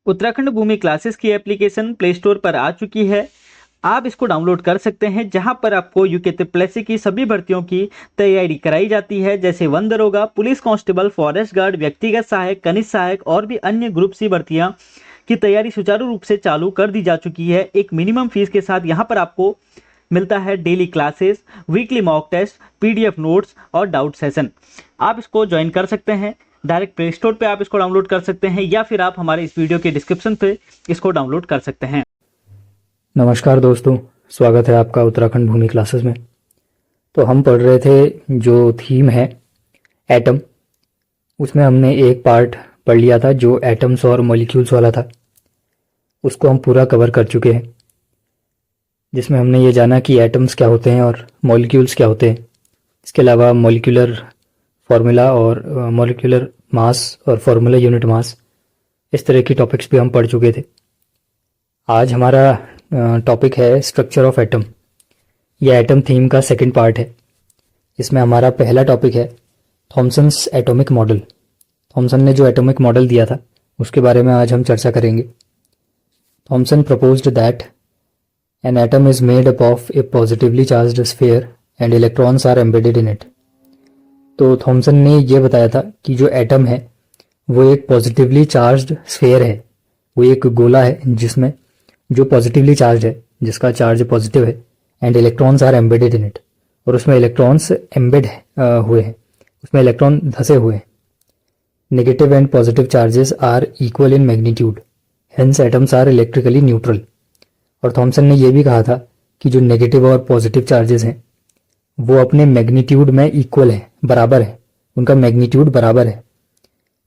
उत्तराखंड भूमि classes की application play store पर आ चुकी है। आप इसको डाउनलोड कर सकते हैं, जहां पर आपको यूके त्रिपल की सभी भर्तियों की तैयारी कराई जाती है, जैसे वन दरोगा, पुलिस कांस्टेबल, फॉरेस्ट गार्ड, व्यक्तिगत सहायक, कनिष्ठ सहायक और भी अन्य ग्रुप सी भर्तियां की तैयारी सुचारू रूप से चालू कर दी जा चुकी है। एक मिनिमम फीस के साथ यहाँ पर आपको मिलता है daily classes, weekly mock test, PDF notes और डाउट सेशन। आप इसको ज्वाइन कर सकते हैं। डायरेक्ट प्ले स्टोर पे आप इसको डाउनलोड कर सकते हैं, या फिर आप हमारे इस वीडियो के डिस्क्रिप्शन पे इसको डाउनलोड कर सकते हैं। नमस्कार दोस्तों, स्वागत है आपका उत्तराखंड भूमि क्लासेस में। तो हम पढ़ रहे थे जो थीम है एटम, उसमें हमने एक पार्ट पढ़ लिया था जो एटम्स और मॉलिक्यूल्स वाला था। उसको हम पूरा कवर कर चुके हैं, जिसमें हमने ये जाना कि एटम्स क्या होते हैं और मॉलिक्यूल्स क्या होते हैं। इसके अलावा मॉलिक्यूलर फार्मूला और मॉलिक्यूलर मास और फार्मूला यूनिट मास, इस तरह की टॉपिक्स भी हम पढ़ चुके थे। आज हमारा टॉपिक है स्ट्रक्चर ऑफ एटम। यह एटम थीम का सेकंड पार्ट है। इसमें हमारा पहला टॉपिक है थॉमसन्स एटॉमिक मॉडल। थॉमसन ने जो एटॉमिक मॉडल दिया था उसके बारे में आज हम चर्चा करेंगे। Thomson proposed that an atom is made up of a positively charged sphere and electrons are embedded in it. तो थॉमसन ने यह बताया था कि जो एटम है वो एक पॉजिटिवली चार्ज्ड स्फीयर है, वो एक गोला है जिसमें जो पॉजिटिवली चार्ज है, जिसका चार्ज पॉजिटिव है, and electrons are embedded in it, और उसमें इलेक्ट्रॉन्स एम्बेड हुए हैं, उसमें इलेक्ट्रॉन धसे हुए हैं। Negative and positive charges are equal in magnitude, hence atoms are electrically neutral. और थॉमसन ने यह भी कहा था कि जो नेगेटिव और पॉजिटिव चार्जेस हैं वो अपने मैग्नीट्यूड में इक्वल है, बराबर है, उनका मैग्नीट्यूड बराबर है,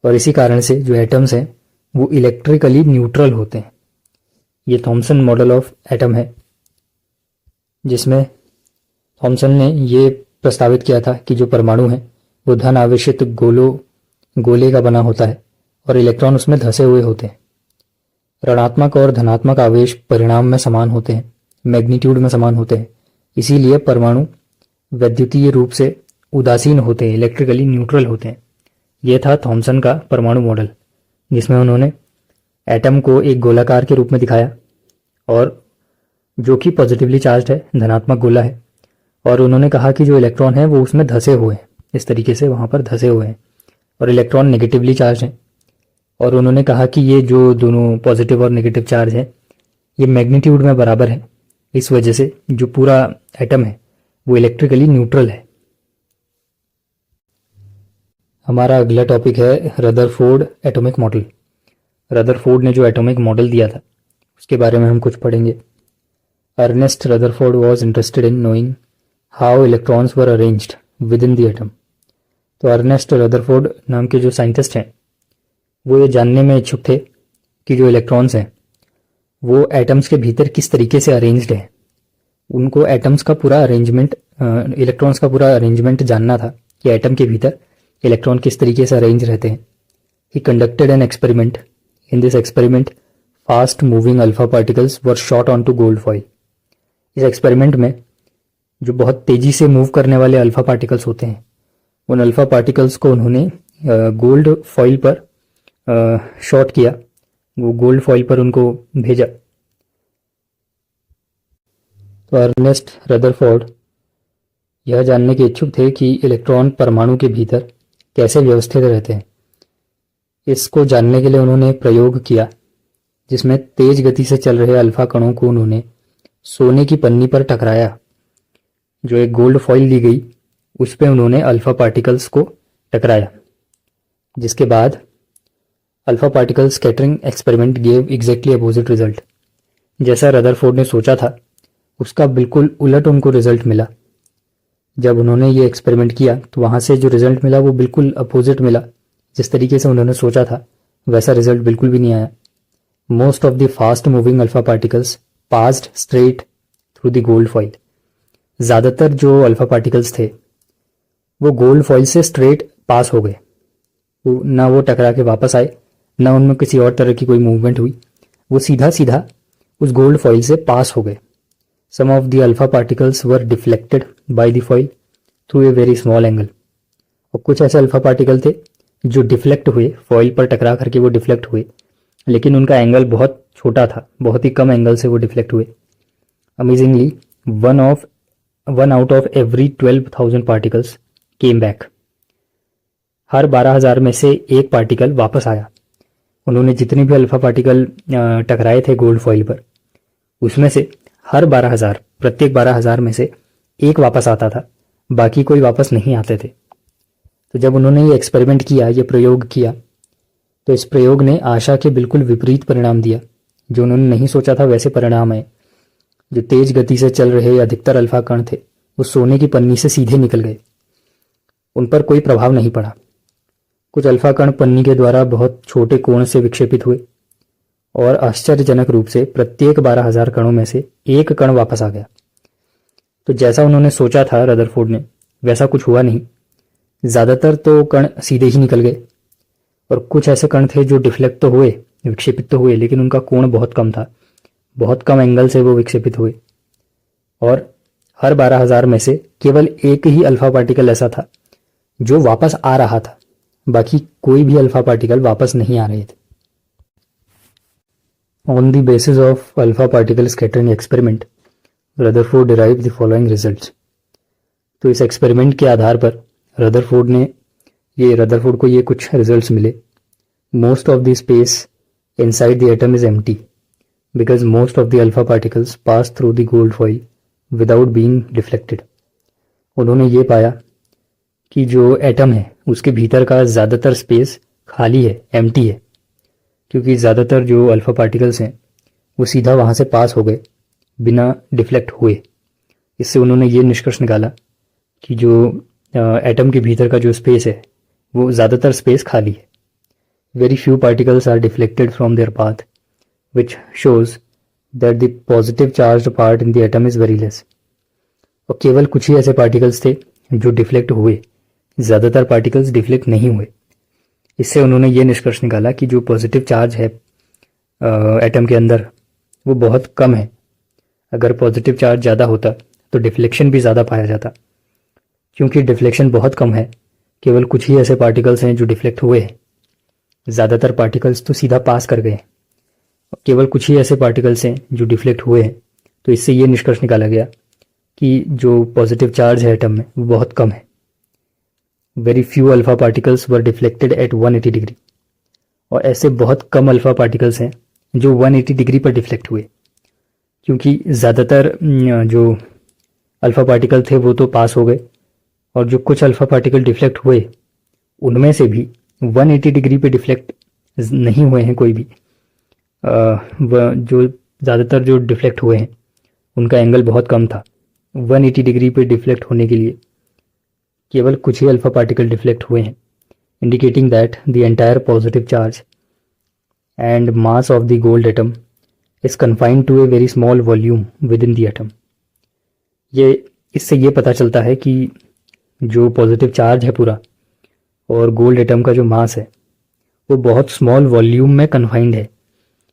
और इसी कारण से जो एटम्स हैं वो इलेक्ट्रिकली न्यूट्रल होते हैं। ये थॉमसन मॉडल ऑफ एटम है, जिसमें थॉमसन ने ये प्रस्तावित किया था कि जो परमाणु है वो धन आवेशित गोले का बना होता है और इलेक्ट्रॉन उसमें धसे हुए होते हैं। ऋणात्मक और धनात्मक आवेश परिणाम में समान होते हैं, मैग्नीट्यूड में समान होते हैं, इसीलिए परमाणु वैद्युतीय रूप से उदासीन होते हैं, इलेक्ट्रिकली न्यूट्रल होते हैं। यह था थॉमसन का परमाणु मॉडल, जिसमें उन्होंने एटम को एक गोलाकार के रूप में दिखाया, और जो कि पॉजिटिवली चार्ज है, धनात्मक गोला है, और उन्होंने कहा कि जो इलेक्ट्रॉन है वो उसमें धसे हुए हैं, इस तरीके से वहां पर धसे हुए हैं, और इलेक्ट्रॉन नेगेटिवली चार्ज हैं। और उन्होंने कहा कि ये जो दोनों पॉजिटिव और नेगेटिव चार्ज है ये मैग्नीट्यूड में बराबर है, इस वजह से जो पूरा एटम है वो इलेक्ट्रिकली न्यूट्रल है। हमारा अगला टॉपिक है रदरफोर्ड एटॉमिक मॉडल। रदरफोर्ड ने जो एटॉमिक मॉडल दिया था उसके बारे में हम कुछ पढ़ेंगे। Ernest Rutherford was interested in knowing how electrons were arranged within the atom. तो अर्नेस्ट रदरफोर्ड नाम के जो साइंटिस्ट हैं वो ये जानने में इच्छुक थे कि जो इलेक्ट्रॉन्स हैं वो एटम्स के भीतर किस तरीके से अरेंज्ड है। उनको एटम्स का पूरा अरेंजमेंट, इलेक्ट्रॉन्स का पूरा अरेंजमेंट जानना था कि एटम के भीतर इलेक्ट्रॉन किस तरीके से अरेंज रहते हैं। ही conducted an experiment. In this experiment, fast moving alpha particles were shot onto gold foil. इस एक्सपेरिमेंट में जो बहुत तेजी से मूव करने वाले अल्फा पार्टिकल्स होते हैं, उन अल्फा पार्टिकल्स को उन्होंने गोल्ड फॉइल पर शॉट किया, वो गोल्ड फॉइल पर उनको भेजा। तो अर्नेस्ट रदरफोर्ड यह जानने के इच्छुक थे कि इलेक्ट्रॉन परमाणु के भीतर कैसे व्यवस्थित रहते हैं। इसको जानने के लिए उन्होंने प्रयोग किया, जिसमें तेज गति से चल रहे अल्फा कणों को उन्होंने सोने की पन्नी पर टकराया। जो एक गोल्ड फॉइल दी गई उस पे उन्होंने अल्फा पार्टिकल्स को टकराया, जिसके बाद alpha particle scattering experiment gave exactly opposite result. जैसा रदरफोर्ड ने सोचा था उसका बिल्कुल उलट उनको रिजल्ट मिला। जब उन्होंने ये एक्सपेरिमेंट किया तो वहां से जो रिजल्ट मिला वो बिल्कुल अपोजिट मिला। जिस तरीके से उन्होंने सोचा था वैसा रिजल्ट बिल्कुल भी नहीं आया। Most of the fast moving alpha particles passed straight through the gold foil. ज़्यादातर जो अल्फा पार्टिकल्स थे वो गोल्ड फॉइल से स्ट्रेट पास हो गए, ना वो टकरा के वापस आए, ना उनमें किसी और तरह की कोई मूवमेंट हुई, वो सीधा सीधा उस गोल्ड फॉइल से पास हो गए। Some of the alpha particles were deflected by the foil through a very small angle. और कुछ ऐसे अल्फा पार्टिकल थे जो डिफ्लेक्ट हुए, फॉइल पर टकरा करके वो डिफ्लेक्ट हुए लेकिन उनका एंगल बहुत छोटा था, बहुत ही कम एंगल से वो डिफ्लेक्ट हुए। Amazingly one out of every 12,000 particles came back. हर 12,000 में से एक पार्टिकल वापस आया। उन्होंने जितने भी अल्फा पार्टिकल टकराए थे गोल्ड फॉइल पर, उसमें से हर 12,000, प्रत्येक 12,000 में से एक वापस आता था, बाकी कोई वापस नहीं आते थे। तो जब उन्होंने ये एक्सपेरिमेंट किया, ये प्रयोग किया, तो इस प्रयोग ने आशा के बिल्कुल विपरीत परिणाम दिया। जो उन्होंने नहीं सोचा था वैसे परिणाम आए। जो तेज गति से चल रहे अधिकतर अल्फा कण थे वो सोने की पन्नी से सीधे निकल गए, उन पर कोई प्रभाव नहीं पड़ा। कुछ अल्फा कण पन्नी के द्वारा बहुत छोटे कोण से विक्षेपित हुए और आश्चर्यजनक रूप से प्रत्येक 12,000 कणों में से एक कण वापस आ गया। तो जैसा उन्होंने सोचा था रदरफोर्ड ने, वैसा कुछ हुआ नहीं। ज़्यादातर तो कण सीधे ही निकल गए और कुछ ऐसे कण थे जो डिफ्लेक्ट तो हुए, विक्षेपित तो हुए, लेकिन उनका कोण बहुत कम था, बहुत कम एंगल से वो विक्षेपित हुए। और हर 12,000 में से केवल एक ही अल्फा पार्टिकल ऐसा था जो वापस आ रहा था, बाकी कोई भी अल्फा पार्टिकल वापस नहीं आ रहे थे। On the basis of alpha particle scattering experiment, Rutherford derive the following results. तो इस एक्सपेरिमेंट के आधार पर रदरफोर्ड को ये कुछ रिजल्ट्स मिले। Most of the space inside the atom is empty because most of the alpha particles pass through the gold foil without being deflected. उन्होंने ये पाया कि जो एटम है उसके भीतर का ज़्यादातर स्पेस खाली है, एम्प्टी है, क्योंकि ज़्यादातर जो अल्फा पार्टिकल्स हैं वो सीधा वहाँ से पास हो गए बिना डिफ्लेक्ट हुए। इससे उन्होंने ये निष्कर्ष निकाला कि जो एटम के भीतर का जो स्पेस है वो ज़्यादातर स्पेस खाली है। Very few particles are deflected from their path which shows that the positive charged part in the atom is very less. और केवल कुछ ही ऐसे पार्टिकल्स थे जो डिफ्लेक्ट हुए, ज़्यादातर पार्टिकल्स डिफ्लेक्ट नहीं हुए। इससे उन्होंने ये निष्कर्ष निकाला कि जो पॉजिटिव चार्ज है एटम के अंदर वो बहुत कम है। अगर पॉजिटिव चार्ज ज़्यादा होता तो डिफ्लेक्शन भी ज़्यादा पाया जाता। क्योंकि डिफ्लेक्शन बहुत कम है, केवल कुछ ही ऐसे पार्टिकल्स हैं जो डिफ्लेक्ट हुए हैं, ज़्यादातर पार्टिकल्स तो सीधा पास कर गए। केवल कुछ ही ऐसे पार्टिकल्स हैं जो डिफ्लेक्ट हुए हैं। तो इससे ये निष्कर्ष निकाला गया कि जो पॉजिटिव चार्ज है एटम में वो बहुत कम है। Very few alpha particles were deflected at 180 degree. और ऐसे बहुत कम अल्फा पार्टिकल्स हैं जो 180 डिग्री पर डिफ्लेक्ट हुए, क्योंकि ज़्यादातर जो अल्फा पार्टिकल थे वो तो पास हो गए और जो कुछ अल्फा पार्टिकल डिफ्लेक्ट हुए उनमें से भी 180 डिग्री पे डिफ्लेक्ट नहीं हुए हैं कोई भी। जो ज़्यादातर जो डिफ्लेक्ट हुए हैं उनका एंगल बहुत कम था। 180 डिग्री पे डिफ्लेक्ट होने के लिए केवल कुछ ही अल्फा पार्टिकल डिफ्लेक्ट हुए हैं, indicating that the entire positive charge and mass of the gold atom is confined to a very small volume within the atom. इससे ये पता चलता है कि जो पॉजिटिव चार्ज है पूरा और गोल्ड एटम का जो मास है वो बहुत स्मॉल वॉल्यूम में कन्फाइंड है।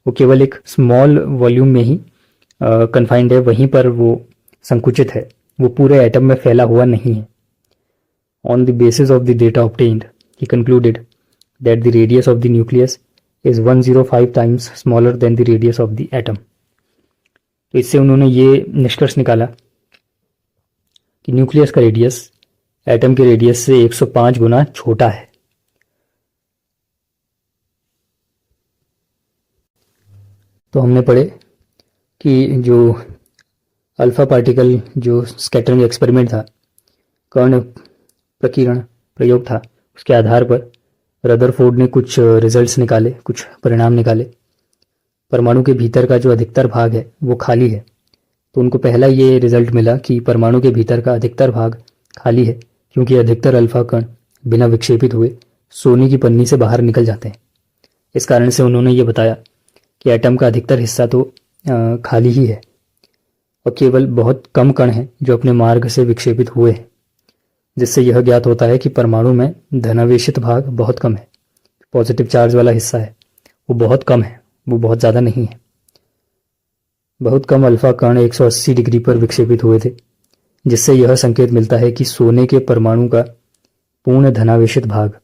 वो केवल एक स्मॉल वॉल्यूम में ही कन्फाइंड है, वहीं पर वो संकुचित है, वो पूरे एटम में फैला हुआ नहीं है। On the basis of the data obtained he concluded that the radius of the nucleus is 105 times smaller than the radius of the atom. तो इससे उन्होंने ये निष्कर्ष निकाला कि न्यूक्लियस का रेडियस एटम के रेडियस से 105 गुना छोटा है। तो हमने पढ़े कि जो अल्फा पार्टिकल जो स्कैटरिंग एक्सपेरिमेंट था, कर्ण प्रकीर्ण प्रयोग था, उसके आधार पर रदरफोर्ड ने कुछ रिजल्ट्स निकाले, कुछ परिणाम निकाले। परमाणु के भीतर का जो अधिकतर भाग है वो खाली है। तो उनको पहला ये रिजल्ट मिला कि परमाणु के भीतर का अधिकतर भाग खाली है, क्योंकि अधिकतर अल्फा कण बिना विक्षेपित हुए सोने की पन्नी से बाहर निकल जाते हैं। इस कारण से उन्होंने ये बताया कि एटम का अधिकतर हिस्सा तो खाली ही है और केवल बहुत कम कण हैं जो अपने मार्ग से विक्षेपित हुए हैं, जिससे यह ज्ञात होता है कि परमाणु में धनावेशित भाग बहुत कम है। पॉजिटिव चार्ज वाला हिस्सा है वो बहुत कम है, वो बहुत ज़्यादा नहीं है। बहुत कम अल्फा कण 180 डिग्री पर विक्षेपित हुए थे, जिससे यह संकेत मिलता है कि सोने के परमाणु का पूर्ण धनावेशित भाग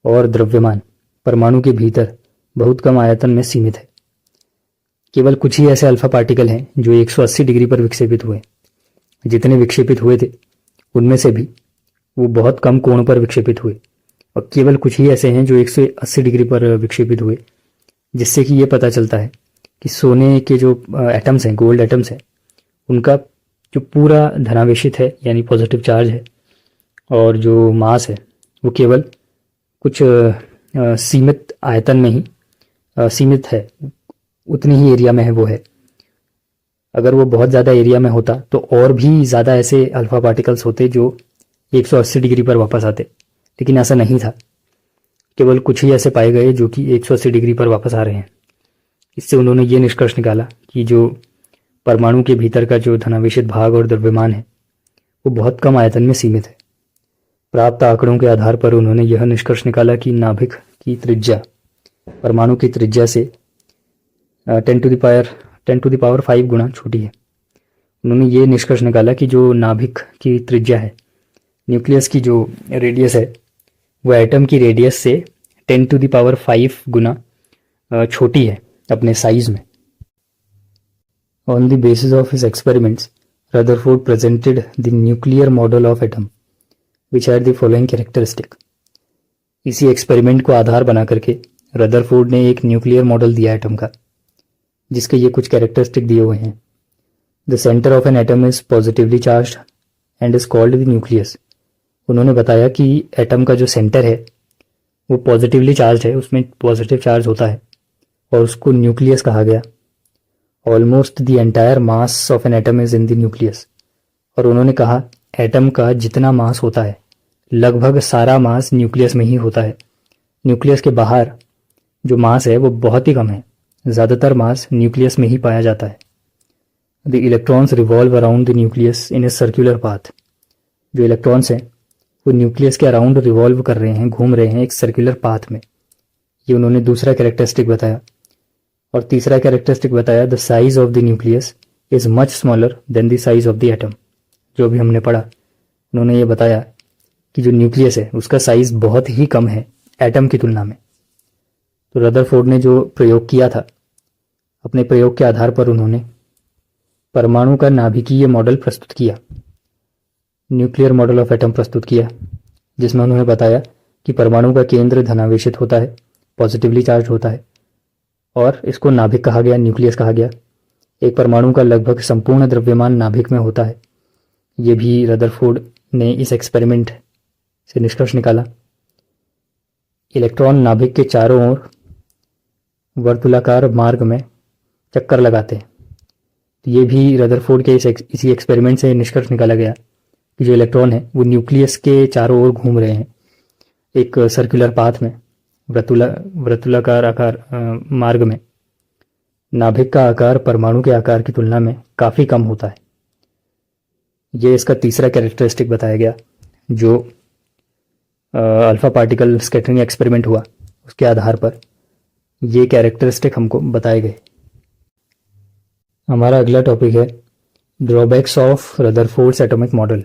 और द्रव्यमान परमाणु के भीतर बहुत कम आयतन में सीमित है। केवल कुछ ही ऐसे अल्फा पार्टिकल हैं जो 180 डिग्री पर विक्षेपित हुए। जितने विक्षेपित हुए थे उनमें से भी वो बहुत कम कोण पर विक्षेपित हुए और केवल कुछ ही ऐसे हैं जो 180 डिग्री पर विक्षेपित हुए, जिससे कि ये पता चलता है कि सोने के जो एटम्स हैं, गोल्ड एटम्स हैं, उनका जो पूरा धनावेशित है यानी पॉजिटिव चार्ज है और जो मास है वो केवल कुछ सीमित आयतन में ही सीमित है, उतनी ही एरिया में है वो है। अगर वो बहुत ज़्यादा एरिया में होता तो और भी ज़्यादा ऐसे अल्फा पार्टिकल्स होते जो 180 डिग्री पर वापस आते, लेकिन ऐसा नहीं था। केवल कुछ ही ऐसे पाए गए जो कि 180 डिग्री पर वापस आ रहे हैं। इससे उन्होंने ये निष्कर्ष निकाला कि जो परमाणु के भीतर का जो धनावेशित भाग और द्रव्यमान है वो बहुत कम आयतन में सीमित है। प्राप्त आंकड़ों के आधार पर उन्होंने यह निष्कर्ष निकाला कि नाभिक की त्रिज्या परमाणु की त्रिज्या से 10⁵ गुना छोटी है। उन्होंने ये निष्कर्ष निकाला कि जो नाभिक की त्रिज्या है, न्यूक्लियस की जो रेडियस है, वो एटम की रेडियस से 10⁵ गुना छोटी है अपने साइज में। On the basis of his experiments, Rutherford presented the nuclear model of atom which had the following characteristic. इसी एक्सपेरिमेंट को आधार बना करके रदरफोर्ड ने एक न्यूक्लियर मॉडल दिया एटम का, जिसके ये कुछ कैरेक्टरिस्टिक दिए हुए हैं। The centre of an atom is positively charged and is called the nucleus. उन्होंने बताया कि एटम का जो सेंटर है वो पॉजिटिवली चार्ज है, उसमें पॉजिटिव चार्ज होता है और उसको न्यूक्लियस कहा गया। Almost the entire mass of an atom is in the nucleus. और उन्होंने कहा एटम का जितना मास होता है लगभग सारा मास न्यूक्लियस में ही होता है। न्यूक्लियस के बाहर जो मास है वो बहुत ही कम है, ज़्यादातर मास न्यूक्लियस में ही पाया जाता है। The electrons revolve around the nucleus in a circular path. जो इलेक्ट्रॉन्स हैं वो न्यूक्लियस के अराउंड रिवॉल्व कर रहे हैं, घूम रहे हैं एक सर्कुलर पाथ में। ये उन्होंने दूसरा कैरेक्टरिस्टिक बताया। और तीसरा कैरेक्टरिस्टिक बताया the size of the nucleus is much smaller than the size of the atom. जो भी हमने पढ़ा, उन्होंने ये बताया कि जो न्यूक्लियस है उसका साइज बहुत ही कम है एटम की तुलना में। तो रदरफोर्ड ने जो प्रयोग किया था, अपने प्रयोग के आधार पर उन्होंने परमाणु का नाभिकीय मॉडल प्रस्तुत किया, न्यूक्लियर मॉडल ऑफ एटम प्रस्तुत किया, जिसमें उन्होंने बताया कि परमाणु का केंद्र धनावेशित होता है, पॉजिटिवली चार्ज होता है और इसको नाभिक कहा गया, न्यूक्लियस कहा गया। एक परमाणु का लगभग संपूर्ण द्रव्यमान नाभिक में होता है। ये भी रदरफोर्ड ने इस एक्सपेरिमेंट से निष्कर्ष निकाला। इलेक्ट्रॉन नाभिक के चारों ओर वर्तुलाकार मार्ग में चक्कर लगाते हैं। तो ये भी रदरफोर्ड के इसी एक्सपेरिमेंट से निष्कर्ष निकाला गया कि जो इलेक्ट्रॉन है वो न्यूक्लियस के चारों ओर घूम रहे हैं एक सर्कुलर पाथ में, वर्तुलाकार आकार मार्ग में। नाभिक का आकार परमाणु के आकार की तुलना में काफ़ी कम होता है। ये इसका तीसरा कैरेक्टरिस्टिक बताया गया। जो अल्फा पार्टिकल स्कैटरिंग एक्सपेरिमेंट हुआ उसके आधार पर ये कैरेक्टरिस्टिक हमको बताए गए। हमारा अगला टॉपिक है drawbacks of Rutherford's atomic model.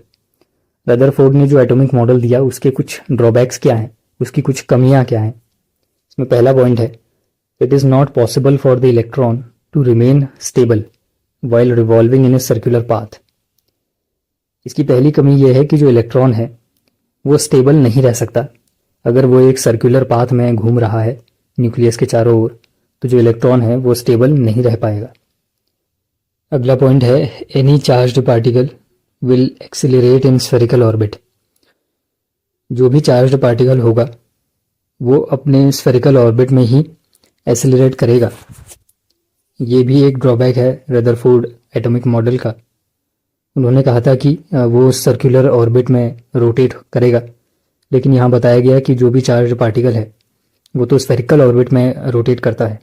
Rutherford ने जो एटॉमिक मॉडल दिया उसके कुछ ड्रॉबैक्स क्या हैं, उसकी कुछ कमियां क्या हैं। इसमें पहला पॉइंट है it is not possible for the electron to remain stable while revolving in a circular path. इसकी पहली कमी यह है कि जो इलेक्ट्रॉन है वो स्टेबल नहीं रह सकता। अगर वो एक सर्कुलर पाथ में घूम रहा है न्यूक्लियस के चारों ओर, तो जो इलेक्ट्रॉन है वो स्टेबल नहीं रह पाएगा। अगला पॉइंट है any charged particle will accelerate in spherical orbit. जो भी चार्ज्ड पार्टिकल होगा वो अपने स्फेरिकल ऑर्बिट में ही एक्सिलरेट करेगा। ये भी एक ड्रॉबैक है रदरफोर्ड एटॉमिक मॉडल का। उन्होंने कहा था कि वो सर्कुलर ऑर्बिट में रोटेट करेगा, लेकिन यहाँ बताया गया कि जो भी चार्ज्ड पार्टिकल है वो तो स्फेरिकल ऑर्बिट में रोटेट करता है।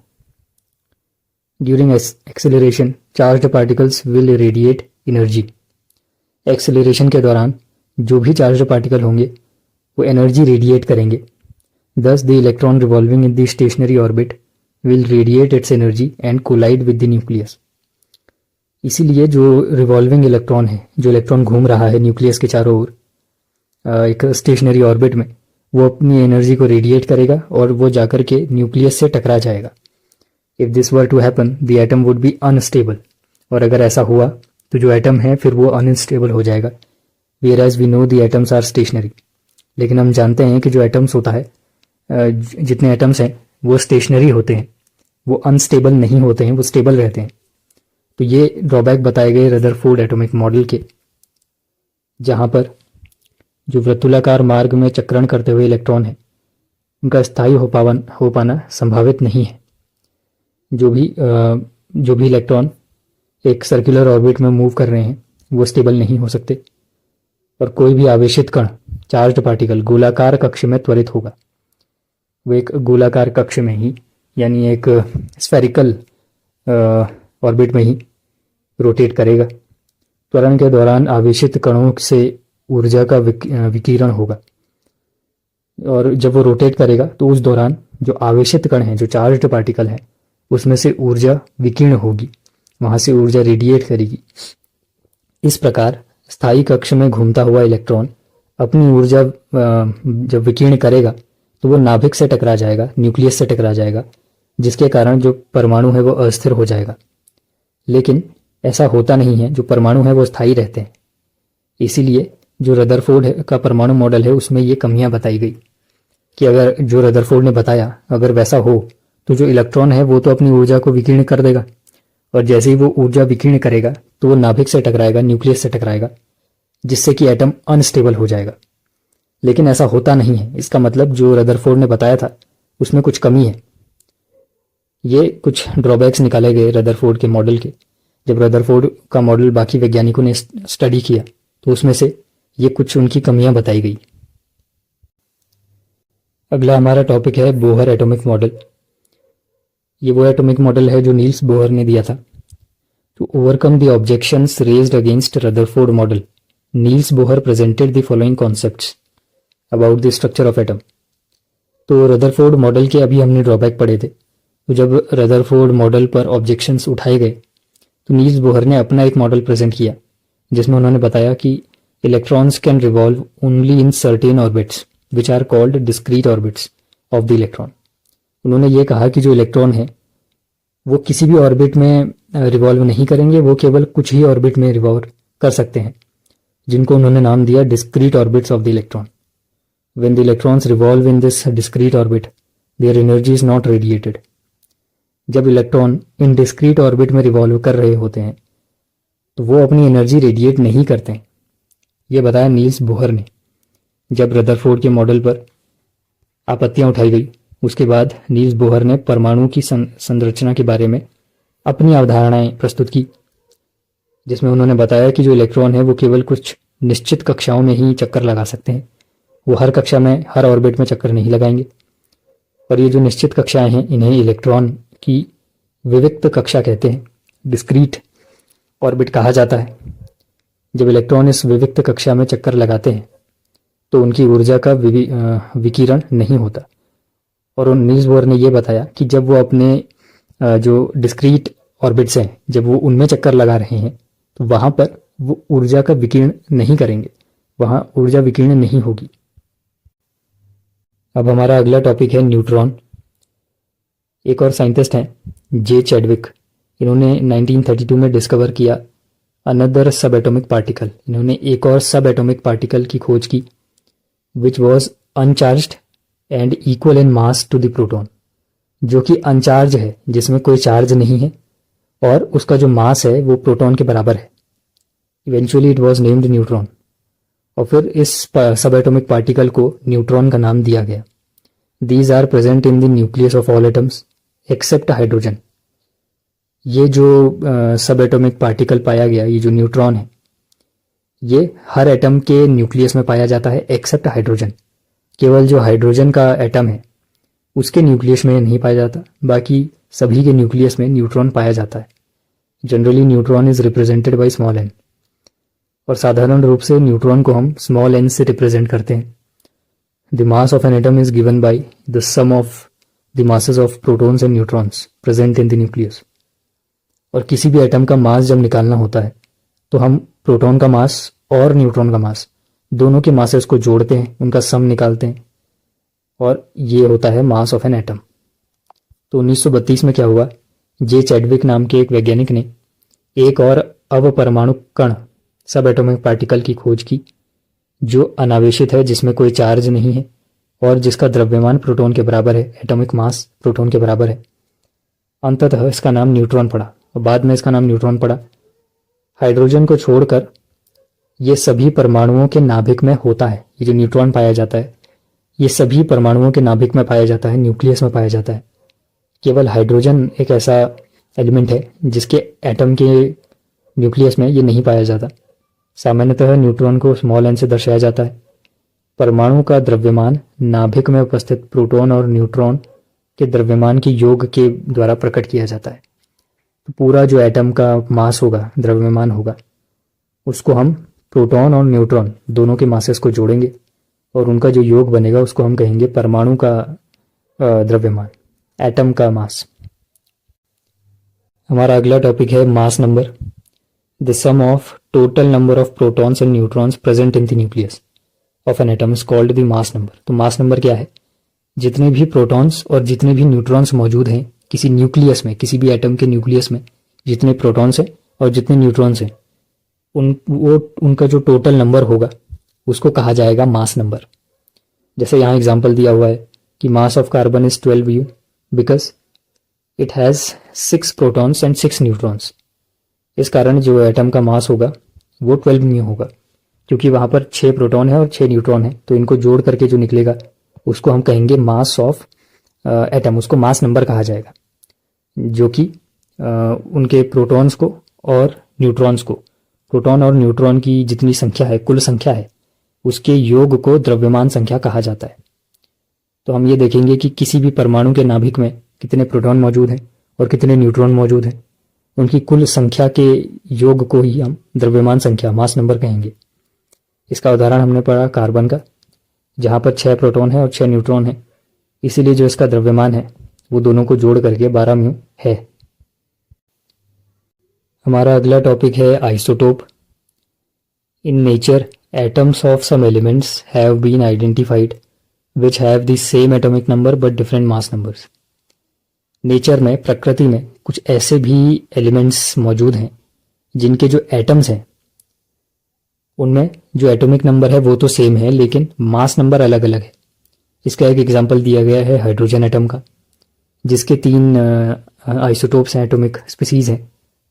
During acceleration charged particles will radiate energy. Acceleration के दौरान जो भी चार्ज्ड पार्टिकल होंगे वो एनर्जी रेडिएट करेंगे। Thus the electron revolving in the stationary orbit will radiate its energy and collide with the nucleus. इसीलिए जो रिवॉल्विंग इलेक्ट्रॉन है, जो इलेक्ट्रॉन घूम रहा है न्यूक्लियस के चारों ओर एक स्टेशनरी ऑर्बिट में, वो अपनी एनर्जी को रेडिएट करेगा और वो जाकर के न्यूक्लियस से टकरा जाएगा। If this were to happen the atom would be unstable, और अगर ऐसा हुआ तो जो एटम है फिर वो अनस्टेबल हो जाएगा। Whereas we know the atoms are stationary, लेकिन हम जानते हैं कि जो एटम्स होता है, जितने एटम्स हैं वो स्टेशनरी होते हैं, वो अनस्टेबल नहीं होते हैं, वो स्टेबल रहते हैं। तो ये ड्रॉबैक बताए गए रदरफोर्ड एटॉमिक मॉडल के, जहाँ पर जो वृत्तुलाकार मार्ग में चक्रण करते हुए इलेक्ट्रॉन है उनका स्थायी हो पाना संभावित नहीं है। जो भी इलेक्ट्रॉन एक सर्कुलर ऑर्बिट में मूव कर रहे हैं वो स्टेबल नहीं हो सकते, और कोई भी आवेशित कण, चार्ज्ड पार्टिकल, गोलाकार कक्ष में त्वरित होगा। वो एक गोलाकार कक्ष में ही, यानी एक स्फेरिकल ऑर्बिट में ही रोटेट करेगा। त्वरण के दौरान आवेशित कणों से ऊर्जा का विकिरण होगा, और जब वो रोटेट करेगा तो उस दौरान जो आवेशित कण हैं, जो चार्ज्ड पार्टिकल हैं, उसमें से ऊर्जा विकीर्ण होगी, वहां से ऊर्जा रेडिएट करेगी। इस प्रकार स्थायी कक्ष में घूमता हुआ इलेक्ट्रॉन अपनी ऊर्जा जब विकीर्ण करेगा तो वो नाभिक से टकरा जाएगा, न्यूक्लियस से टकरा जाएगा, जिसके कारण जो परमाणु है वो अस्थिर हो जाएगा। लेकिन ऐसा होता नहीं है, जो परमाणु है वो स्थायी रहते हैं। इसीलिए जो रदरफोर्ड का परमाणु मॉडल है उसमें ये कमियां बताई गई कि अगर जो रदरफोर्ड ने बताया अगर वैसा हो तो जो इलेक्ट्रॉन है वो तो अपनी ऊर्जा को विकीर्ण कर देगा, और जैसे ही वो ऊर्जा विकीर्ण करेगा तो वो नाभिक से टकराएगा, न्यूक्लियस से टकराएगा, जिससे कि एटम अनस्टेबल हो जाएगा। लेकिन ऐसा होता नहीं है। इसका मतलब जो रदरफोर्ड ने बताया था उसमें कुछ कमी है। ये कुछ ड्रॉबैक्स निकाले गए रदरफोर्ड के मॉडल के। जब रदरफोर्ड का मॉडल बाकी वैज्ञानिकों ने स्टडी किया तो उसमें से ये कुछ उनकी कमियां बताई गई। अगला हमारा टॉपिक है बोहर एटॉमिक मॉडल। ये वो एटॉमिक मॉडल है जो नील्स बोहर ने दिया था। To overcome the objections raised against Rutherford model, Niels Bohr presented the following concepts about the structure of atom. तो रदरफोर्ड मॉडल के अभी हमने ड्रॉबैक पढ़े थे। तो जब रदरफोर्ड मॉडल पर ऑब्जेक्शंस उठाए गए तो नील्स बोहर ने अपना एक मॉडल प्रेजेंट किया, जिसमें उन्होंने बताया कि electrons can revolve only in certain orbits which are called discrete orbits of the electron. उन्होंने ये कहा कि जो इलेक्ट्रॉन है वो किसी भी ऑर्बिट में रिवॉल्व नहीं करेंगे, वो केवल कुछ ही ऑर्बिट में रिवॉल्व कर सकते हैं, जिनको उन्होंने नाम दिया discrete orbits of the electron. When the electrons revolve in this discrete orbit, their energy is not radiated. जब इलेक्ट्रॉन इन डिस्क्रीट ऑर्बिट में रिवॉल्व कर रहे होते हैं तो वो अपनी एनर्जी रेडिएट नहीं करते हैं। ये बताया नील्स बोहर ने। जब रदरफोर्ड के मॉडल पर आपत्तियां उठाई गई उसके बाद नील्स बोहर ने परमाणु की संरचना के बारे में अपनी अवधारणाएं प्रस्तुत की, जिसमें उन्होंने बताया कि जो इलेक्ट्रॉन है वो केवल कुछ निश्चित कक्षाओं में ही चक्कर लगा सकते हैं, वो हर कक्षा में, हर ऑर्बिट में चक्कर नहीं लगाएंगे। और ये जो निश्चित कक्षाएं हैं इन्हें इलेक्ट्रॉन की विविक्त कक्षा कहते हैं, डिस्क्रीट ऑर्बिट कहा जाता है। जब इलेक्ट्रॉन इस विविक्त कक्षा में चक्कर लगाते हैं तो उनकी ऊर्जा का विकिरण नहीं होता। और नील्स बोहर ने यह बताया कि जब वो अपने जो डिस्क्रीट ऑर्बिट्स हैं जब वो उनमें चक्कर लगा रहे हैं तो वहां पर वो ऊर्जा का विकिरण नहीं करेंगे, वहां ऊर्जा विकिरण नहीं होगी। अब हमारा अगला टॉपिक है न्यूट्रॉन। एक और साइंटिस्ट हैं जे चैडविक, इन्होंने 1932 में डिस्कवर किया अनदर सब एटॉमिक पार्टिकल। इन्होंने एक और सब एटॉमिक पार्टिकल की खोज की which was uncharged and equal in mass to the proton, जो कि अनचार्ज है, जिसमें कोई चार्ज नहीं है और उसका जो मास है वो प्रोटॉन के बराबर है। Eventually it was named neutron, और फिर इस सब एटॉमिक पार्टिकल को न्यूट्रॉन का नाम दिया गया। These are present in the nucleus of all atoms except hydrogen. ये जो सब एटॉमिक पार्टिकल पाया गया, ये जो न्यूट्रॉन है, ये हर एटम के न्यूक्लियस में पाया जाता है एक्सेप्ट हाइड्रोजन। केवल जो हाइड्रोजन का एटम है उसके न्यूक्लियस में नहीं पाया जाता, बाकी सभी के न्यूक्लियस में न्यूट्रॉन पाया जाता है। Generally neutron is represented by small n, और साधारण रूप से न्यूट्रॉन को हम स्मॉल एन से रिप्रेजेंट करते हैं। The mass of an atom is given by the sum of the masses of protons and neutrons present in the nucleus. और किसी भी एटम का मास जब निकालना होता है तो हम प्रोटॉन का मास और न्यूट्रॉन का मास दोनों के मासेस को जोड़ते हैं, उनका सम निकालते हैं, और ये होता है मास ऑफ एन एटम। तो 1932 में क्या हुआ, जे चैडविक नाम के एक वैज्ञानिक ने एक और अवपरमाणु कण सब एटॉमिक पार्टिकल की खोज की जो अनावेशित है, जिसमें कोई चार्ज नहीं है और जिसका द्रव्यमान प्रोटॉन के बराबर है, एटॉमिक मास प्रोटॉन के बराबर है। अंततः इसका नाम न्यूट्रॉन पड़ा और बाद में इसका नाम न्यूट्रॉन पड़ा। हाइड्रोजन को छोड़कर ये सभी परमाणुओं के नाभिक में होता है। ये जो न्यूट्रॉन पाया जाता है ये सभी परमाणुओं के नाभिक में पाया जाता है, न्यूक्लियस में पाया जाता है। केवल हाइड्रोजन एक ऐसा एलिमेंट है जिसके एटम के न्यूक्लियस में ये नहीं पाया जाता। सामान्यतः न्यूट्रॉन को स्मॉल एन से दर्शाया जाता है। परमाणु का द्रव्यमान नाभिक में उपस्थित प्रोटॉन और न्यूट्रॉन के द्रव्यमान के योग के द्वारा प्रकट किया जाता है। तो पूरा जो एटम का मास होगा, द्रव्यमान होगा, उसको हम प्रोटॉन और न्यूट्रॉन दोनों के मासेस को जोड़ेंगे और उनका जो योग बनेगा उसको हम कहेंगे परमाणु का द्रव्यमान, एटम का मास। हमारा अगला टॉपिक है mass number. The sum of total number of protons and neutrons present in the nucleus of an atom is called the mass number. तो मास नंबर क्या है? जितने भी प्रोटॉन्स और जितने भी न्यूट्रॉन्स मौजूद हैं किसी न्यूक्लियस में, किसी भी एटम के न्यूक्लियस में, जितने प्रोटॉन्स हैं और जितने न्यूट्रॉन्स हैं, उनका जो टोटल नंबर होगा उसको कहा जाएगा मास नंबर। जैसे यहाँ एग्जांपल दिया हुआ है कि mass of carbon is 12 U because it has 6 protons and 6 neutrons. इस कारण जो एटम का मास होगा वो 12 μ होगा, क्योंकि वहाँ पर 6 प्रोटॉन है और 6 न्यूट्रॉन है। तो इनको जोड़ करके जो निकलेगा उसको हम कहेंगे मास ऑफ एटम, उसको मास नंबर कहा जाएगा, जो कि उनके प्रोटॉन्स को और न्यूट्रॉन्स को, प्रोटॉन और न्यूट्रॉन की जितनी संख्या है, कुल संख्या है, उसके योग को द्रव्यमान संख्या कहा जाता है। तो हम ये देखेंगे कि किसी भी परमाणु के नाभिक में कितने प्रोटॉन मौजूद हैं और कितने न्यूट्रॉन मौजूद हैं, उनकी कुल संख्या के योग को ही हम द्रव्यमान संख्या, मास नंबर कहेंगे। इसका उदाहरण हमने पढ़ा कार्बन का, जहाँ पर 6 प्रोटॉन है और 6 न्यूट्रॉन है, इसीलिए जो इसका द्रव्यमान है वो दोनों को जोड़ करके 12 μ है। हमारा अगला टॉपिक है isotope. In nature atoms of some elements have been identified which have the same atomic number but different mass numbers. Nature में, प्रकृति में कुछ ऐसे भी एलिमेंट्स मौजूद हैं जिनके जो एटम्स हैं उनमें जो एटॉमिक नंबर है वो तो सेम है, लेकिन मास नंबर अलग अलग है। इसका एक एग्जांपल दिया गया है हाइड्रोजन एटम का, जिसके 3 आइसोटोप्स हैं, एटॉमिक स्पीसीज हैं।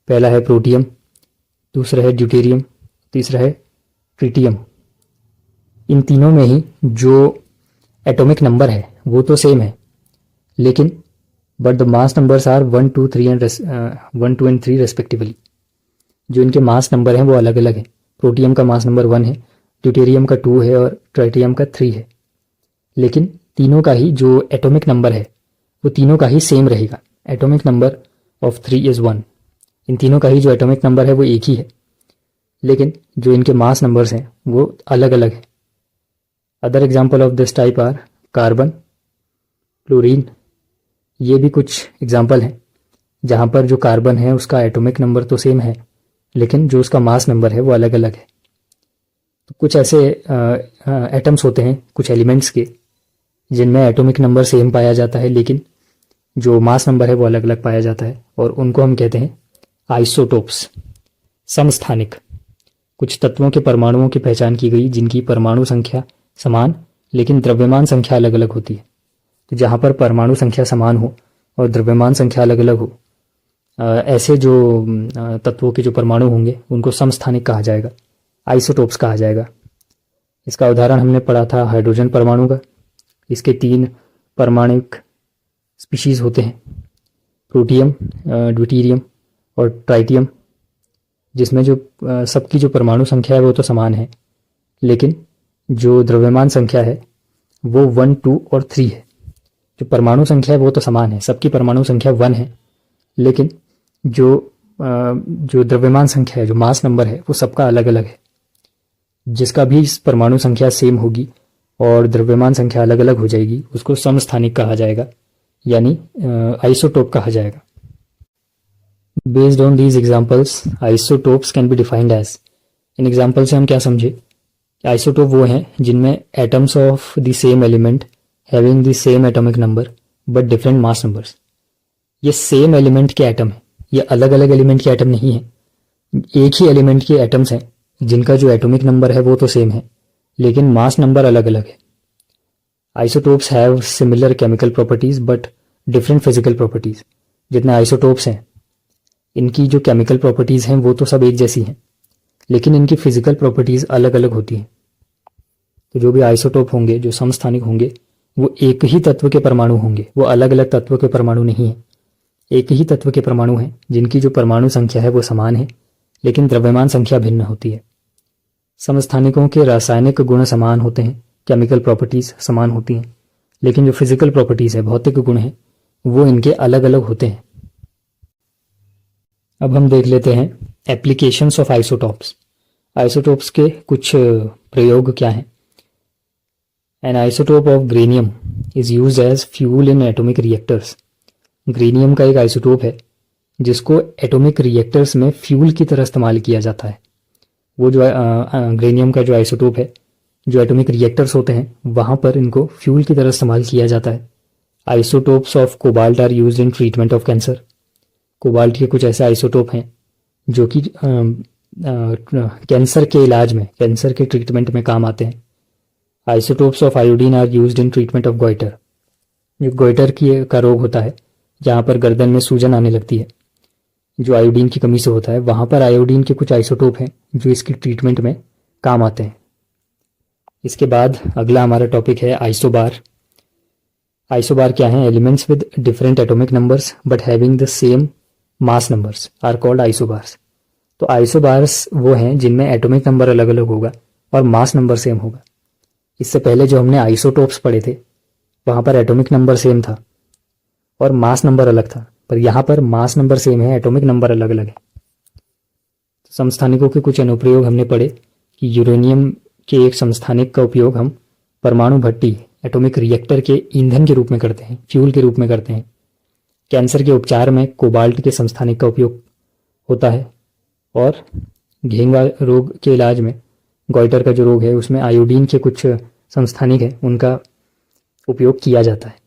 पहला है प्रोटियम, दूसरा है ड्यूटेरियम, तीसरा है ट्रिटियम। इन तीनों में ही जो एटॉमिक नंबर है वो तो सेम है, लेकिन but the mass numbers are 1, 2, 3 respectively. जो इनके मास नंबर हैं वो अलग अलग हैं। प्रोटियम का मास नंबर 1 है, ड्यूटेरियम का 2 है और ट्राइटियम का 3 है, लेकिन तीनों का ही जो एटॉमिक नंबर है वो तीनों का ही सेम रहेगा। Atomic number of 3 is 1। इन तीनों का ही जो एटॉमिक नंबर है वो एक ही है, लेकिन जो इनके मास नंबर्स हैं वो अलग अलग है। Other example of this type are carbon, chlorine. ये भी कुछ एग्जाम्पल हैं जहाँ पर जो कार्बन है उसका एटॉमिक नंबर तो सेम है, लेकिन जो उसका मास नंबर है वो अलग अलग है। तो कुछ ऐसे एटम्स होते हैं, कुछ एलिमेंट्स के, जिनमें एटॉमिक नंबर सेम पाया जाता है लेकिन जो मास नंबर है वो अलग अलग पाया जाता है, और उनको हम कहते हैं आइसोटोप्स, समस्थानिक। कुछ तत्वों के परमाणुओं की पहचान की गई जिनकी परमाणु संख्या समान लेकिन द्रव्यमान संख्या अलग अलग होती है। तो जहाँ पर परमाणु संख्या समान हो और द्रव्यमान संख्या अलग अलग हो, ऐसे जो तत्वों के जो परमाणु होंगे उनको समस्थानिक कहा जाएगा, आइसोटोप्स कहा जाएगा। इसका उदाहरण हमने पढ़ा था हाइड्रोजन परमाणु का। इसके 3 परमाणुक स्पीशीज होते हैं, प्रोटियम, ड्यूटेरियम और ट्राइटियम, जिसमें जो सबकी जो परमाणु संख्या है वो तो समान है, लेकिन जो द्रव्यमान संख्या है वो 1, 2 और 3 है। जो परमाणु संख्या है वो तो समान है, सबकी परमाणु संख्या 1 है, लेकिन जो द्रव्यमान संख्या है, जो मास नंबर है, वो सबका अलग अलग है। जिसका भी परमाणु संख्या सेम होगी और द्रव्यमान संख्या अलग अलग हो जाएगी उसको समस्थानिक कहा जाएगा, यानी आइसोटोप कहा जाएगा। Based on these examples isotopes can be defined as. इन एग्जाम्पल से हम क्या समझे? आइसोटोप वो हैं जिनमें atoms of the same element having the same atomic number but different mass numbers. ये सेम एलिमेंट के एटम है, ये अलग अलग एलिमेंट के एटम नहीं है, एक ही एलिमेंट के एटम्स हैं जिनका जो एटॉमिक नंबर है वो तो सेम है लेकिन मास नंबर अलग अलग है। Isotopes have similar chemical properties but different physical properties. जितने आइसोटोप्स हैं इनकी जो केमिकल प्रॉपर्टीज हैं वो तो सब एक जैसी हैं लेकिन इनकी फिजिकल प्रॉपर्टीज अलग अलग होती हैं। तो जो भी आइसोटोप होंगे, जो समस्थानिक होंगे, वो एक ही तत्व के परमाणु होंगे, वो अलग अलग तत्व के परमाणु नहीं है। एक ही तत्व के परमाणु हैं जिनकी जो परमाणु संख्या है वो समान है लेकिन द्रव्यमान संख्या भिन्न होती है। समस्थानिकों के रासायनिक गुण समान होते हैं, केमिकल प्रॉपर्टीज समान होती हैं लेकिन जो फिजिकल प्रॉपर्टीज है, भौतिक गुण है, वो इनके अलग अलग होते हैं। अब हम देख लेते हैं एप्लीकेशंस ऑफ आइसोटोप्स। आइसोटोप्स के कुछ प्रयोग क्या हैं। An isotope of uranium is used as fuel in atomic reactors. Uranium का एक आइसोटोप है जिसको एटॉमिक रिएक्टर्स में फ्यूल की तरह इस्तेमाल किया जाता है। वो जो ग्रेनियम का जो आइसोटोप है, जो एटॉमिक रिएक्टर्स होते हैं वहाँ पर इनको फ्यूल की तरह इस्तेमाल किया जाता है। Isotopes of cobalt are used in treatment of cancer. Cobalt के कुछ ऐसे आइसोटोप हैं जो कि कैंसर के इलाज में, कैंसर के ट्रीटमेंट में काम आते हैं। Isotopes of iodine are used in treatment of goitre. जो गोइटर का रोग होता है, जहाँ पर गर्दन में सूजन आने लगती है, जो आयोडीन की कमी से होता है, वहाँ पर आयोडीन के कुछ आइसोटोप हैं जो इसकी ट्रीटमेंट में काम आते हैं। इसके बाद अगला हमारा टॉपिक है आइसोबार। आइसोबार क्या है? Elements with different atomic numbers but having the same mass numbers are called isobars. तो आइसोबार्स वो हैं जिनमें एटॉमिक नंबर अलग अलग होगा और मास नंबर सेम होगा। इससे पहले जो हमने आइसोटोप्स पढ़े थे वहाँ पर एटॉमिक नंबर सेम था और मास नंबर अलग था, पर यहाँ पर मास नंबर सेम है, एटॉमिक नंबर अलग अलग है। समस्थानिकों के कुछ अनुप्रयोग हमने पढ़े कि यूरेनियम के एक समस्थानिक का उपयोग हम परमाणु भट्टी, एटॉमिक रिएक्टर के ईंधन के रूप में करते हैं, फ्यूल के रूप में करते हैं। कैंसर के उपचार में कोबाल्ट के समस्थानिक का उपयोग होता है और घेंगा रोग के इलाज में, गॉइटर का जो रोग है उसमें आयोडीन के कुछ समस्थानिक हैं उनका उपयोग किया जाता है।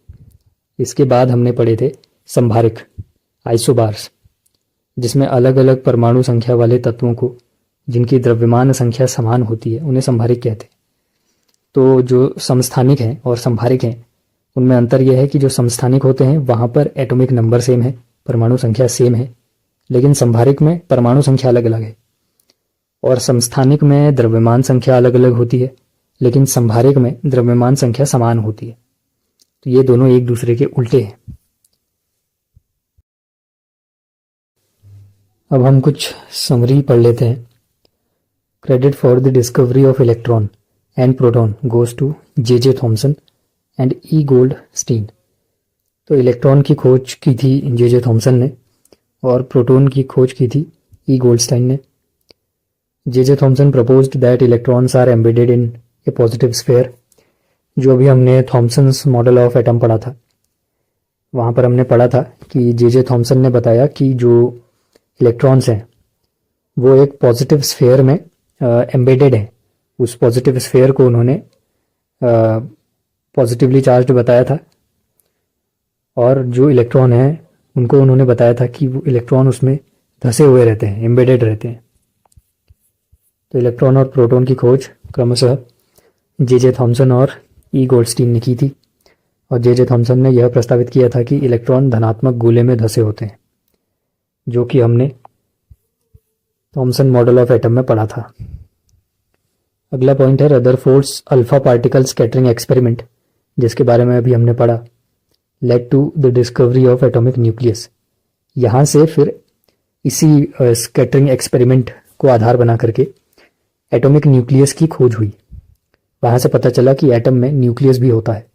इसके बाद हमने पढ़े थे संभारिक, आइसोबार्स, जिसमें अलग अलग परमाणु संख्या वाले तत्वों को जिनकी द्रव्यमान संख्या समान होती है उन्हें संभारिक कहते हैं। तो जो समस्थानिक हैं और संभारिक हैं उनमें अंतर यह है कि जो समस्थानिक होते हैं वहाँ पर एटॉमिक नंबर सेम है, परमाणु संख्या सेम है, लेकिन संभारिक में परमाणु संख्या अलग अलग है। और समस्थानिक में द्रव्यमान संख्या अलग अलग होती है लेकिन संभारिक में द्रव्यमान संख्या समान होती है। तो ये दोनों एक दूसरे के उल्टे हैं। अब हम कुछ समरी पढ़ लेते हैं। Credit for the discovery of electron and proton goes to J Thomson and E Goldstein. तो इलेक्ट्रॉन की खोज की थी जे थॉमसन ने और प्रोटॉन की खोज की थी ई गोल्डस्टाइन ने। J Thomson proposed that electrons are embedded in a positive sphere. जो अभी हमने थॉमसन्स मॉडल ऑफ एटम पढ़ा था वहाँ पर हमने पढ़ा था कि जे थॉमसन ने बताया कि जो इलेक्ट्रॉन्स हैं वो एक पॉजिटिव स्फीयर में एम्बेडेड है। उस पॉजिटिव स्फीयर को उन्होंने पॉजिटिवली चार्ज्ड बताया था और जो इलेक्ट्रॉन हैं उनको उन्होंने बताया था कि वो इलेक्ट्रॉन उसमें धसे हुए रहते हैं, एम्बेडेड रहते हैं। तो इलेक्ट्रॉन और प्रोटॉन की खोज क्रमशः जे थॉमसन और ई गोल्डस्टीन ने की थी और जे थॉमसन ने यह प्रस्तावित किया था कि इलेक्ट्रॉन धनात्मक गोले में धसे होते हैं, जो कि हमने थॉमसन मॉडल ऑफ एटम में पढ़ा था। अगला पॉइंट है Rutherford's alpha particle scattering experiment, जिसके बारे में अभी हमने पढ़ा। Led to the discovery of atomic nucleus. यहाँ से फिर इसी स्कैटरिंग एक्सपेरिमेंट को आधार बना करके एटॉमिक न्यूक्लियस की खोज हुई। वहाँ से पता चला कि एटम में न्यूक्लियस भी होता है।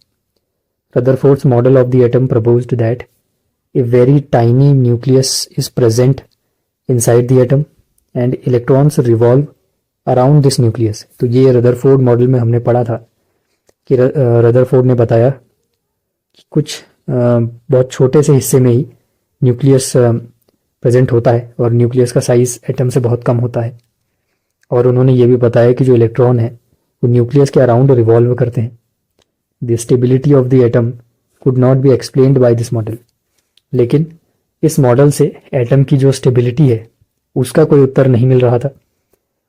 Rutherford's model of the atom proposed that a very tiny nucleus is present inside the atom and electrons revolve around this nucleus. तो ये रदरफोर्ड मॉडल में हमने पढ़ा था कि रदरफोर्ड ने बताया कि कुछ बहुत छोटे से हिस्से में ही न्यूक्लियस प्रेजेंट होता है और न्यूक्लियस का साइज एटम से बहुत कम होता है। और उन्होंने ये भी बताया कि जो इलेक्ट्रॉन है वो न्यूक्लियस के अराउंड रिवॉल्व करते हैं। The stability of the atom could not be explained by this model. लेकिन इस मॉडल से एटम की जो स्टेबिलिटी है उसका कोई उत्तर नहीं मिल रहा था,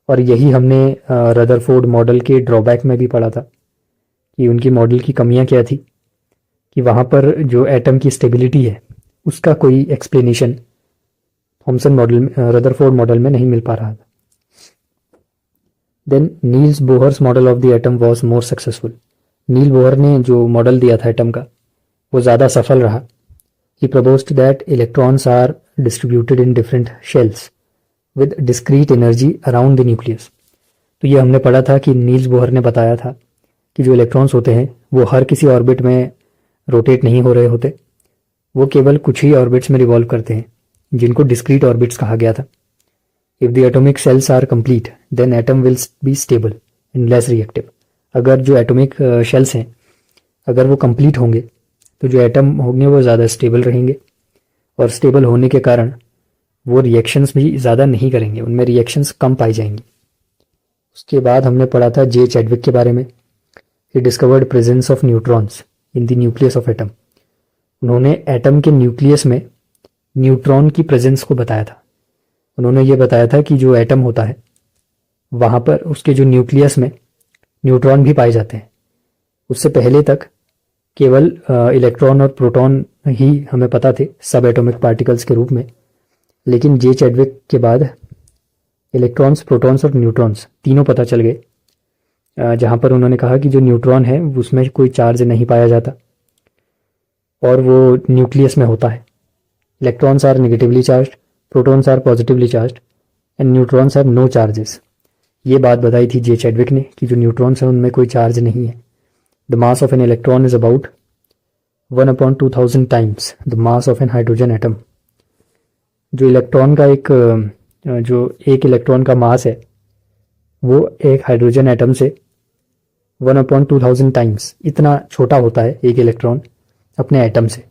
और यही हमने रदरफोर्ड मॉडल के ड्रॉबैक में भी पढ़ा था कि उनकी मॉडल की कमियां क्या थी, कि वहाँ पर जो एटम की स्टेबिलिटी है उसका कोई explanation Thomson model Rutherford model में नहीं मिल पा रहा था। Then Niels Bohr's model of the atom was more successful. Niels Bohr ने जो मॉडल दिया था एटम का वो ज़्यादा सफल रहा। He proposed that electrons are distributed in different shells with discrete energy around the nucleus. तो ये हमने पढ़ा था कि नील्स बोहर ने बताया था कि जो इलेक्ट्रॉन्स होते हैं वो हर किसी ऑर्बिट में रोटेट नहीं हो रहे होते, वो केवल कुछ ही ऑर्बिट्स में रिवॉल्व करते हैं जिनको डिस्क्रीट ऑर्बिट्स कहा गया था। If the atomic shells are complete then atom will be stable and less reactive. अगर जो एटॉमिक शेल्स हैं अगर वो कंप्लीट होंगे तो जो एटम होंगे वो ज़्यादा स्टेबल रहेंगे, और स्टेबल होने के कारण वो रिएक्शंस भी ज़्यादा नहीं करेंगे, उनमें रिएक्शंस कम पाई जाएंगी। उसके बाद हमने पढ़ा था जे चैडविक के बारे में। He discovered presence of neutrons in the nucleus of atom. उन्होंने एटम के न्यूक्लियस में न्यूट्रॉन की प्रेजेंस को बताया था। उन्होंने ये बताया था कि जो एटम होता है वहाँ पर उसके जो न्यूक्लियस में न्यूट्रॉन भी पाए जाते हैं। उससे पहले तक केवल इलेक्ट्रॉन और प्रोटॉन ही हमें पता थे सब एटॉमिक पार्टिकल्स के रूप में, लेकिन जे चैडविक के बाद इलेक्ट्रॉन्स, प्रोटॉन्स और न्यूट्रॉन्स तीनों पता चल गए, जहाँ पर उन्होंने कहा कि जो न्यूट्रॉन है उसमें कोई चार्ज नहीं पाया जाता और वो न्यूक्लियस में होता है। Electrons are negatively charged, protons are positively charged and neutrons have no charges. ये बात बताई थी जे चैडविक ने कि जो न्यूट्रॉन्स हैं उनमें कोई चार्ज नहीं है। The mass of an electron is about 1/2000 times the mass of an hydrogen atom. जो इलेक्ट्रॉन का एक इलेक्ट्रॉन का मास है वो एक हाइड्रोजन एटम से 1/2000 टाइम्स इतना छोटा होता है एक इलेक्ट्रॉन अपने एटम से।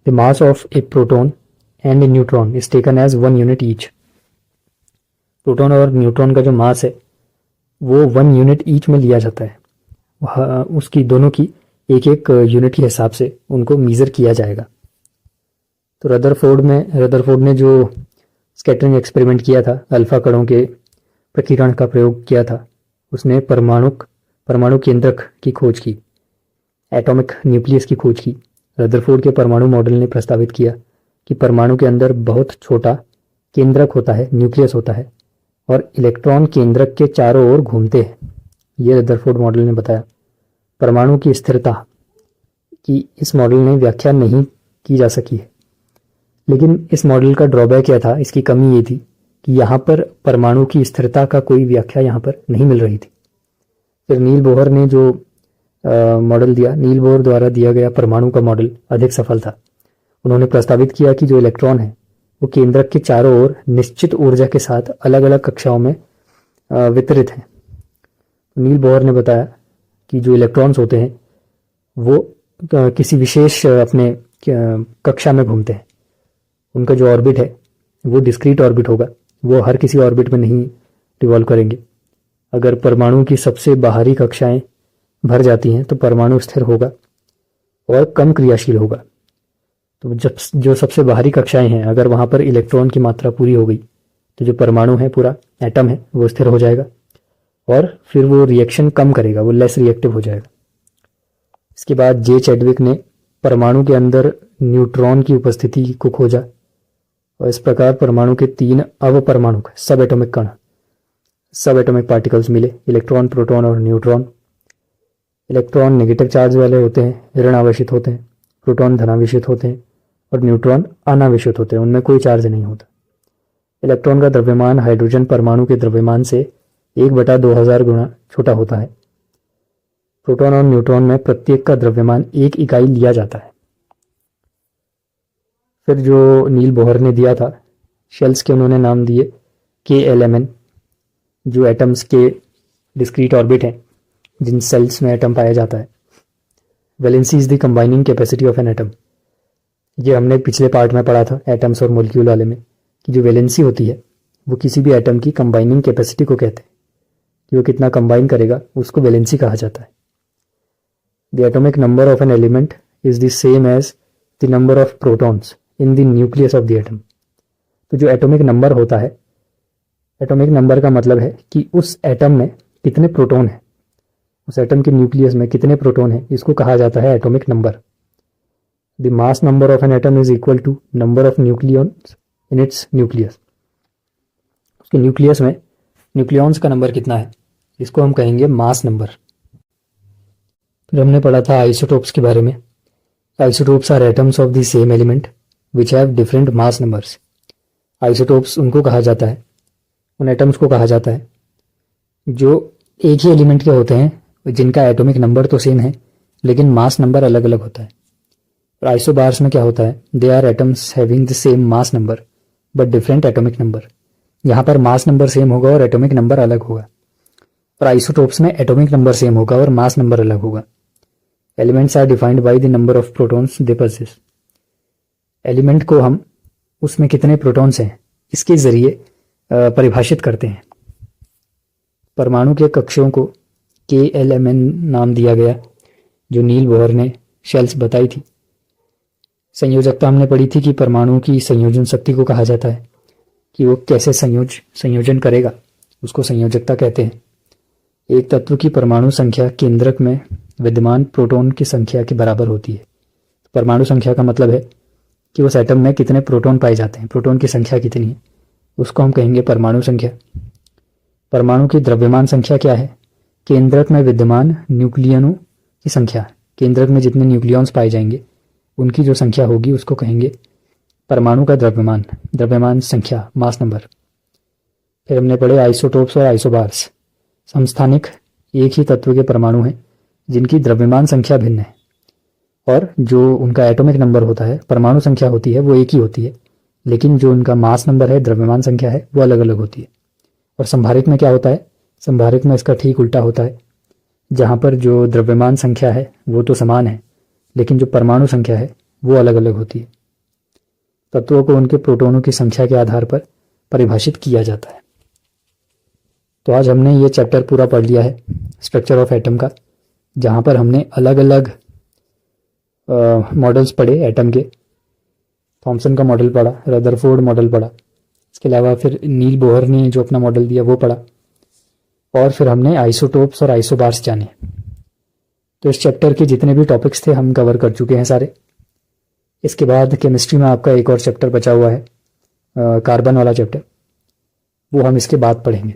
The mass of a proton and a neutron is taken as 1 unit each. Proton और न्यूट्रॉन का जो मास है वो 1 यूनिट ईच में लिया जाता है। उसकी दोनों की एक एक यूनिट के हिसाब से उनको मीज़र किया जाएगा। तो रदरफोर्ड ने जो स्कैटरिंग एक्सपेरिमेंट किया था, अल्फा कणों के प्रकीर्णन का प्रयोग किया था, उसने परमाणु केंद्रक की खोज की, एटॉमिक न्यूक्लियस की खोज की। रदरफोर्ड के परमाणु मॉडल ने प्रस्तावित किया कि परमाणु के अंदर बहुत छोटा केंद्रक होता है, न्यूक्लियस होता है, और इलेक्ट्रॉन केंद्रक के चारों ओर घूमते हैं। ये रदरफोर्ड मॉडल ने बताया। परमाणु की स्थिरता की इस मॉडल ने व्याख्या नहीं की जा सकी है, लेकिन इस मॉडल का ड्रॉबैक क्या था, इसकी कमी ये थी कि यहाँ पर परमाणु की स्थिरता का कोई व्याख्या यहाँ पर नहीं मिल रही थी। फिर नील बोहर ने जो मॉडल दिया, नील बोहर द्वारा दिया गया परमाणु का मॉडल अधिक सफल था। उन्होंने प्रस्तावित किया कि जो इलेक्ट्रॉन है वो केंद्रक के चारों ओर निश्चित ऊर्जा के साथ अलग अलग कक्षाओं में वितरित हैं। नील बोहर ने बताया कि जो इलेक्ट्रॉन्स होते हैं वो किसी विशेष अपने कक्षा में घूमते हैं। उनका जो ऑर्बिट है वो डिस्क्रीट ऑर्बिट होगा, वो हर किसी ऑर्बिट में नहीं रिवॉल्व करेंगे। अगर परमाणु की सबसे बाहरी कक्षाएं भर जाती हैं तो परमाणु स्थिर होगा और कम क्रियाशील होगा। तो जब जो सबसे बाहरी कक्षाएं हैं अगर वहाँ पर इलेक्ट्रॉन की मात्रा पूरी हो गई तो जो परमाणु है, पूरा एटम है, वो स्थिर हो जाएगा और फिर वो रिएक्शन कम करेगा, वो लेस रिएक्टिव हो जाएगा। इसके बाद जे चैडविक ने परमाणु के अंदर न्यूट्रॉन की उपस्थिति को खोजा और इस प्रकार परमाणु के 3 अवपरमाणु सब एटॉमिक कण, सब एटॉमिक पार्टिकल्स मिले, इलेक्ट्रॉन, प्रोटॉन और न्यूट्रॉन। इलेक्ट्रॉन नेगेटिव चार्ज वाले होते हैं, ऋण आवेशित होते हैं, प्रोटॉन धनावेशित होते हैं और न्यूट्रॉन अनावेशित होते हैं, उनमें कोई चार्ज नहीं होता। इलेक्ट्रॉन का द्रव्यमान हाइड्रोजन परमाणु के द्रव्यमान से 1/2000 गुना छोटा होता है। प्रोटॉन और न्यूट्रॉन में प्रत्येक का द्रव्यमान 1 इकाई लिया जाता है। फिर जो नील बोहर ने दिया था शेल्स के, उन्होंने नाम दिए KLMN, जो एटम्स के डिस्क्रीट ऑर्बिट हैं जिन सेल्स में एटम पाया जाता है। Valency is the combining capacity of an atom. ये हमने पिछले पार्ट में पढ़ा था एटम्स और मॉलिक्यूल वाले में कि जो वैलेंसी होती है वो किसी भी एटम की कंबाइनिंग कैपेसिटी को कहते हैं कि वो कितना कंबाइन करेगा, उसको वैलेंसी कहा जाता है। The atomic number of an element is the same as the number of protons in the nucleus of the atom. तो जो एटॉमिक नंबर होता है, एटॉमिक नंबर का मतलब है कि उस एटम में कितने प्रोटॉन हैं, उस एटम के न्यूक्लियस में कितने प्रोटॉन हैं, इसको कहा जाता है atomic number. The mass number of an atom is equal to number of nucleons in its nucleus. उसके न्यूक्लियस में न्यूक्लियॉन्स का नंबर कितना है, इसको हम कहेंगे मास नंबर। फिर हमने पढ़ा था आइसोटोप्स के बारे में। Isotopes are atoms of the same element which have different mass numbers. Isotopes उनको कहा जाता है, उन एटम्स को कहा जाता है जो एक ही एलिमेंट के होते हैं, जिनका एटॉमिक नंबर तो सेम है लेकिन मास नंबर अलग अलग होता है। और आइसोबार्स में क्या होता है, they are atoms having the same mass number but different atomic number. यहाँ पर मास नंबर सेम होगा और एटॉमिक नंबर अलग होगा। और आइसोटोप्स में एटॉमिक नंबर सेम होगा और मास नंबर अलग होगा। Elements are defined by the number of protons they possess. Element को हम उसमें कितने प्रोटॉन्स हैं इसके जरिए परिभाषित करते हैं। परमाणु के कक्षों को KLMN नाम दिया गया, जो नील बोहर ने शेल्स बताई थी। संयोजकता हमने पढ़ी थी कि परमाणु की संयोजन शक्ति को कहा जाता है कि वो कैसे संयोजन करेगा, उसको संयोजकता कहते हैं। एक तत्व की परमाणु संख्या केंद्रक में विद्यमान प्रोटॉन की संख्या के बराबर होती है। परमाणु संख्या का मतलब है कि उस एटम में कितने प्रोटॉन पाए जाते हैं, प्रोटॉन की संख्या कितनी है, उसको हम कहेंगे परमाणु संख्या। परमाणु की द्रव्यमान संख्या क्या है, केंद्रक में विद्यमान न्यूक्लियनों की संख्या। केंद्रक में जितने न्यूक्लियॉन्स पाए जाएंगे उनकी जो संख्या होगी उसको कहेंगे परमाणु का द्रव्यमान, द्रव्यमान संख्या, मास नंबर। फिर हमने पढ़े आइसोटोप्स और आइसोबार्स। समस्थानिक एक ही तत्व के परमाणु हैं जिनकी द्रव्यमान संख्या भिन्न है और जो उनका एटॉमिक नंबर होता है, परमाणु संख्या होती है, वो एक ही होती है, लेकिन जो उनका मास नंबर है, द्रव्यमान संख्या है, वो अलग अलग होती है। और संभारित में क्या होता है, संभारित में इसका ठीक उल्टा होता है, जहाँ पर जो द्रव्यमान संख्या है वो तो समान है लेकिन जो परमाणु संख्या है वो अलग अलग होती है। तत्वों को उनके प्रोटॉनों की संख्या के आधार पर परिभाषित किया जाता है। तो आज हमने ये चैप्टर पूरा पढ़ लिया है स्ट्रक्चर ऑफ एटम का, जहाँ पर हमने अलग अलग मॉडल्स पढ़े एटम के। थॉमसन का मॉडल पढ़ा, रदरफोर्ड मॉडल पढ़ा, इसके अलावा फिर नील बोहर ने जो अपना मॉडल दिया वो पढ़ा, और फिर हमने आइसोटोप्स और आइसोबार्स जाने। तो इस चैप्टर के जितने भी टॉपिक्स थे हम कवर कर चुके हैं सारे। इसके बाद केमिस्ट्री में आपका एक और चैप्टर बचा हुआ है, कार्बन वाला चैप्टर, वो हम इसके बाद पढ़ेंगे।